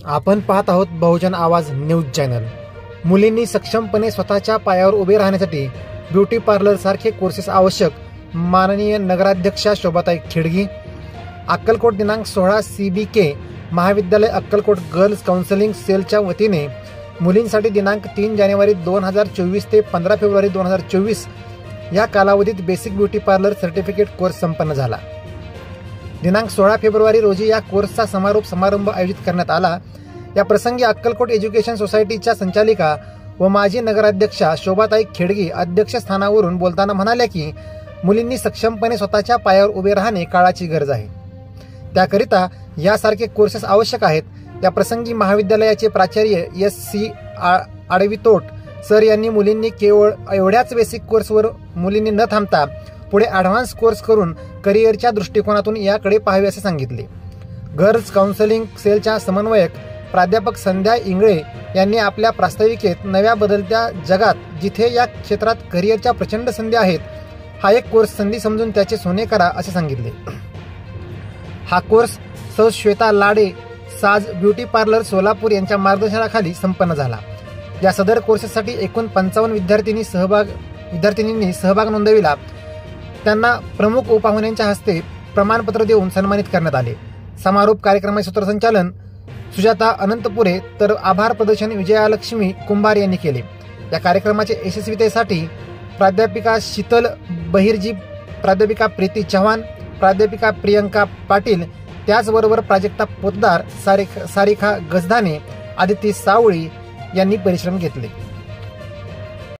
आपण पाहत आहोत बहुजन आवाज न्यूज चॅनल। मुलींनी सक्षमपणे स्वतःच्या पायावर उभे राहण्यासाठी ब्युटी पार्लर सारखे कोर्सेस आवश्यक। माननीय नगराध्यक्षा शोभाताई खेडगी। अक्कलकोट दिनांक 16 CBK महाविद्यालय अक्कलकोट गर्ल्स काउन्सिलिंग सेलच्या वतीने मुलींसाठी दिनांक 3 जानेवारी 2024 ते 15 फेब्रुवारी 2024 या कालावधीत basic beauty parlour certificate course संपन्न झाला। दिनांक 16 फेब्रुवारी रोजी या कोर्सचा समारोप समारंभ आयोजित करण्यात आला। या प्रसंगी अक्कलकोट एज्युकेशन सोसायटीच्या संचालिका व माजी नगराध्यक्षा शोभाताई खेडगी अध्यक्षस्थानावरून बोलताना म्हणाल्या की मुलींनी सक्षमपणे स्वतःच्या पायावर उभे राहणे काळाची गरज आहे। त्याकरिता यासारखे कोर्सेस आवश्यक आहेत। या प्रसंगी महाविद्यालयाचे प्राचार्य SC आडवितोट सर यांनी मुलींनी केवळ एवढ्याच बेसिक कोर्सवर मुलींनी न थांबता पुढे ॲडव्हान्स कोर्स करून करिअरच्या दृष्टिकोनातून याकडे पाहावे असे सांगितले। गर्ल्स काउन्सिलिंग सेलच्या समन्वयक प्राध्यापक संध्या इंगळे यांनी आपल्या प्रास्ताविकेत नव्या बदलत्या जगात जिथे या क्षेत्रात करिअरच्या प्रचंड संधी आहेत, हा एक कोर्स संधी समजून त्याचे सोने करा असे सांगितले। हा कोर्स सौ श्वेता लाडे साज ब्युटी पार्लर सोलापूर यांच्या मार्गदर्शनाखाली संपन्न झाला। या सदर कोर्सेससाठी एकूण 55 विद्यार्थिनींनी सहभाग नोंदविला। त्यांना प्रमुख उपपाहुण्यांच्या हस्ते प्रमाणपत्र देऊन सन्मानित करण्यात आले। समारोप कार्यक्रमाचे सूत्रसंचालन सुजाता अनंतपुरे तर आभार प्रदर्शन विजयालक्ष्मी कुंभार यांनी केले। या कार्यक्रमाच्या यशस्वीतेसाठी प्राध्यापिका शीतल बहिरजी, प्राध्यापिका प्रीती चव्हाण, प्राध्यापिका प्रियंका पाटील, त्याचबरोबर प्राजक्ता पोतदार, सारिका गजधाने, आदिती सावळी यांनी परिश्रम घेतले।